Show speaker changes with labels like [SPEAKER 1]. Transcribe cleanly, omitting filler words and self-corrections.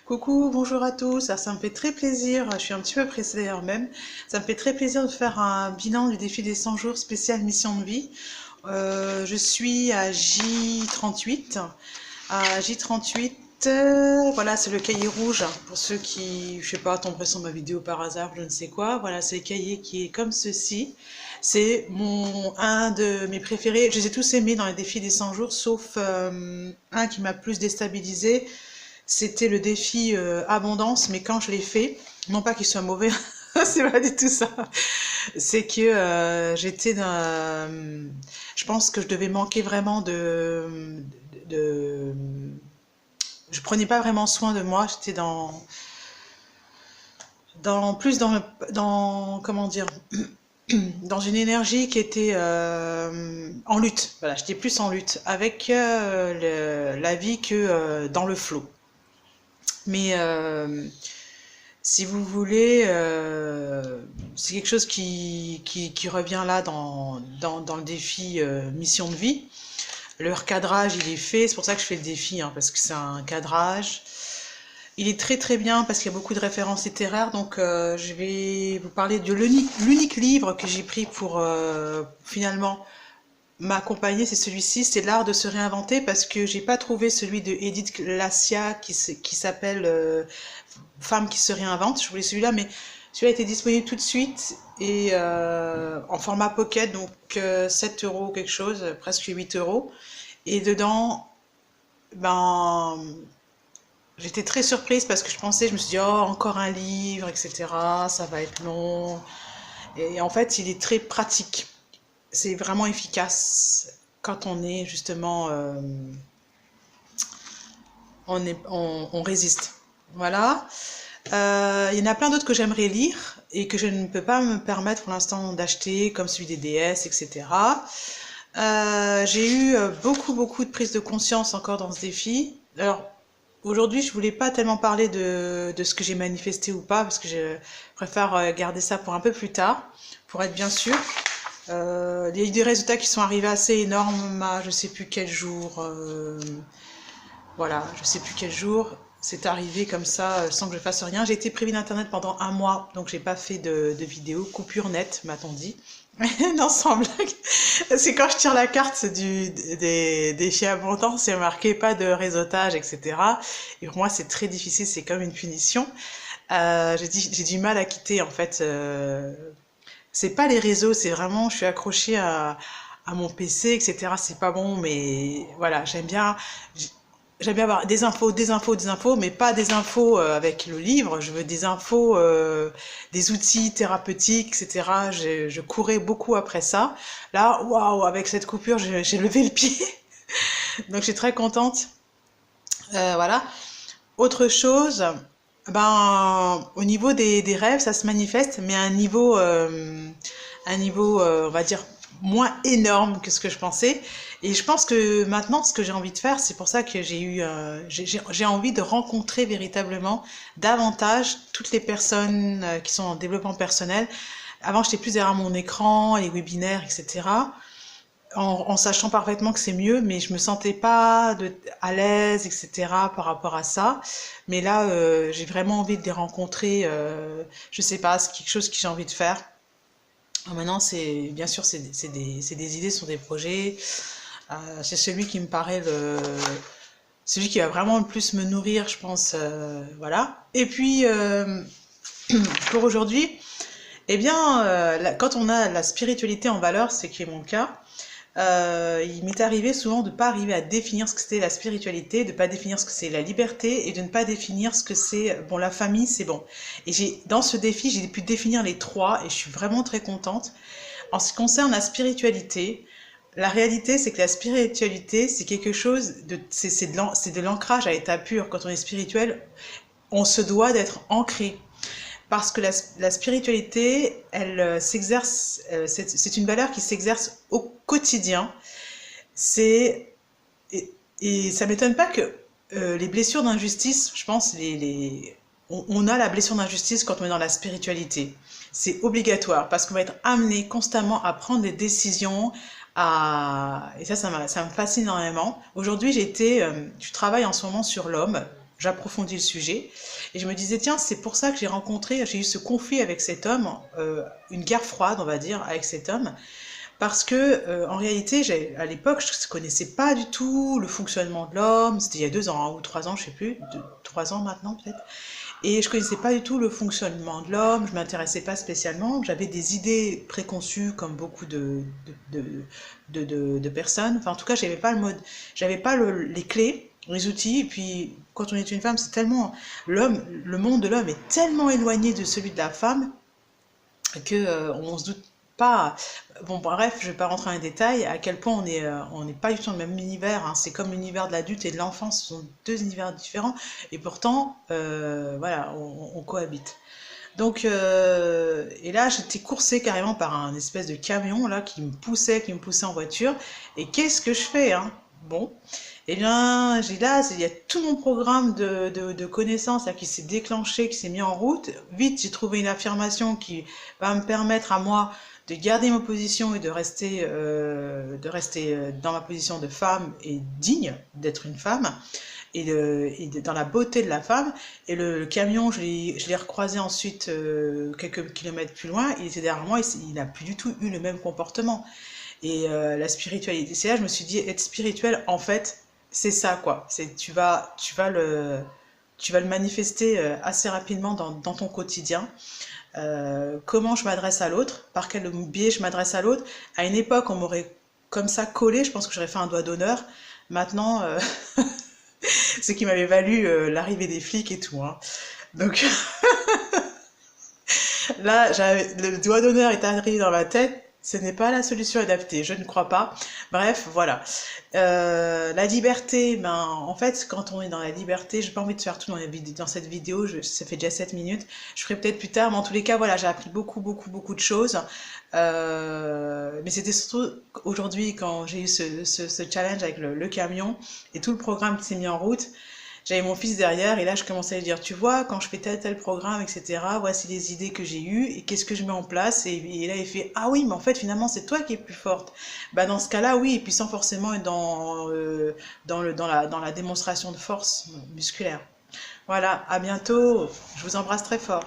[SPEAKER 1] Coucou, bonjour à tous. Alors, ça me fait très plaisir, je suis un petit peu pressée d'ailleurs même, ça me fait très plaisir de faire un bilan du défi des 100 jours spécial mission de vie. Je suis à J38. À J38, voilà, c'est le cahier rouge. Pour ceux qui, je sais pas, tomberaient sur ma vidéo par hasard, je ne sais quoi. Voilà, c'est le cahier qui est comme ceci. C'est un de mes préférés. Je les ai tous aimés dans les défis des 100 jours, sauf un qui m'a plus déstabilisé. C'était le défi abondance, mais quand je l'ai fait, non pas qu'il soit mauvais, c'est pas du tout ça. C'est que j'étais dans, je pense que je devais manquer vraiment de, je prenais pas vraiment soin de moi. J'étais dans comment dire, dans une énergie qui était en lutte. Voilà, j'étais plus en lutte avec la vie que dans le flot. Mais si vous voulez, c'est quelque chose qui revient là dans le défi mission de vie. Le recadrage, il est fait, c'est pour ça que je fais le défi, hein, parce que c'est un cadrage. Il est très très bien parce qu'il y a beaucoup de références littéraires, donc je vais vous parler de l'unique livre que j'ai pris pour finalement m'accompagner, c'est celui-ci, c'est l'art de se réinventer, parce que j'ai pas trouvé celui de Edith Lassia qui s'appelle Femme qui se réinvente. Je voulais celui-là, mais celui-là était disponible tout de suite et en format pocket, donc 7 euros quelque chose, presque 8 euros. Et dedans, ben, j'étais très surprise parce que je me suis dit, oh, encore un livre, etc., ça va être long. Et en fait, il est très pratique. C'est vraiment efficace quand on est justement, on résiste. Voilà. Il y en a plein d'autres que j'aimerais lire et que je ne peux pas me permettre pour l'instant d'acheter, comme celui des déesses, etc. J'ai eu beaucoup de prise de conscience encore dans ce défi. Alors, aujourd'hui, je voulais pas tellement parler de ce que j'ai manifesté ou pas, parce que je préfère garder ça pour un peu plus tard, pour être bien sûr. Il y a eu des résultats qui sont arrivés assez énormes à je sais plus quel jour. Voilà, je sais plus quel jour. C'est arrivé comme ça, sans que je fasse rien. J'ai été privée d'internet pendant un mois, donc j'ai pas fait de vidéo. Coupure nette, m'a-t-on dit. Non, sans blague. Parce que quand je tire la carte des chiens abondants, c'est marqué pas de réseautage, etc. Et pour moi, c'est très difficile, c'est comme une punition. J'ai du mal à quitter, en fait. C'est pas les réseaux, c'est vraiment, je suis accrochée à mon PC, etc. C'est pas bon, mais voilà, j'aime bien avoir des infos, mais pas des infos avec le livre. Je veux des infos, des outils thérapeutiques, etc. Je courais beaucoup après ça. Là, waouh, avec cette coupure, j'ai levé le pied. Donc, je suis très contente. Voilà. Autre chose, ben, au niveau des rêves, ça se manifeste, mais à un niveau, on va dire, moins énorme que ce que je pensais. Et je pense que maintenant, ce que j'ai envie de faire, c'est pour ça que j'ai envie de rencontrer véritablement davantage toutes les personnes qui sont en développement personnel. Avant, j'étais plus derrière mon écran, les webinaires, etc. En sachant parfaitement que c'est mieux, mais je me sentais pas à l'aise, etc. par rapport à ça. Mais là, j'ai vraiment envie de les rencontrer. Je sais pas, c'est quelque chose que j'ai envie de faire. Alors maintenant, bien sûr, c'est des idées, ce sont des projets. C'est celui qui me paraît celui qui va vraiment le plus me nourrir, je pense. Voilà. Et puis, pour aujourd'hui, eh bien, quand on a la spiritualité en valeur, c'est qui est mon cas. Il m'est arrivé souvent de ne pas arriver à définir ce que c'était la spiritualité, de ne pas définir ce que c'est la liberté et de ne pas définir ce que c'est, bon, la famille, c'est bon. Et dans ce défi, j'ai pu définir les trois et je suis vraiment très contente. En ce qui concerne la spiritualité, la réalité, c'est que la spiritualité, c'est quelque chose c'est de l'ancrage à état pur. Quand on est spirituel, on se doit d'être ancré. Parce que la spiritualité, elle s'exerce, c'est une valeur qui s'exerce au quotidien. Et, et ça m'étonne pas que les blessures d'injustice, je pense, on a la blessure d'injustice quand on est dans la spiritualité. C'est obligatoire parce qu'on va être amené constamment à prendre des décisions. Et ça me fascine énormément. Aujourd'hui, je travaille en ce moment sur l'homme. j'approfondis le sujet. Et je me disais, tiens, c'est pour ça que j'ai eu ce conflit avec cet homme, une guerre froide, on va dire, avec cet homme. Parce que, en réalité, à l'époque, je ne connaissais pas du tout le fonctionnement de l'homme. C'était il y a 2 ans, hein, ou 3 ans, je sais plus, 3 ans maintenant peut-être. Et je connaissais pas du tout le fonctionnement de l'homme, je m'intéressais pas spécialement. J'avais des idées préconçues comme beaucoup de personnes. Enfin, en tout cas, j'avais pas les clés, les outils. Et puis, quand on est une femme, c'est tellement, le monde de l'homme est tellement éloigné de celui de la femme que on se doute pas. Bon, bref, je vais pas rentrer dans les détails. À quel point on n'est pas du tout dans le même univers. Hein. C'est comme l'univers de l'adulte et de l'enfant, ce sont 2 univers différents. Et pourtant, voilà, on cohabite. Donc, et là, j'étais coursée carrément par un espèce de camion là qui me poussait en voiture. Et qu'est-ce que je fais, hein? Bon, eh bien, il y a tout mon programme de connaissances là, qui s'est déclenché, qui s'est mis en route. Vite, j'ai trouvé une affirmation qui va me permettre à moi de garder ma position et de rester dans ma position de femme et digne d'être une femme dans la beauté de la femme. Et le camion, je l'ai recroisé ensuite quelques kilomètres plus loin. Il était derrière moi, il n'a plus du tout eu le même comportement. Et la spiritualité, c'est là que je me suis dit, être spirituel, en fait, c'est ça, quoi. Tu vas le manifester assez rapidement dans ton quotidien. Comment je m'adresse à l'autre, par quel biais je m'adresse à l'autre. À une époque, on m'aurait comme ça collé, je pense que j'aurais fait un doigt d'honneur. Maintenant, ce qui m'avait valu l'arrivée des flics et tout. Hein. Donc là, le doigt d'honneur est arrivé dans ma tête. Ce n'est pas la solution adaptée, je ne crois pas. Bref, voilà. La liberté, en fait, quand on est dans la liberté, j'ai pas envie de faire tout dans cette vidéo, ça fait déjà 7 minutes. Je ferai peut-être plus tard, mais en tous les cas, voilà, j'ai appris beaucoup, beaucoup, beaucoup de choses. Mais c'était surtout aujourd'hui, quand j'ai eu ce challenge avec le camion et tout le programme qui s'est mis en route. J'avais mon fils derrière et là je commençais à lui dire, tu vois, quand je fais tel programme, etc., voici les idées que j'ai eues et qu'est-ce que je mets en place. Et là il fait, ah oui, mais en fait finalement c'est toi qui es plus forte. Bah dans ce cas-là, oui, et puis sans forcément être dans la démonstration de force musculaire. Voilà, à bientôt, je vous embrasse très fort.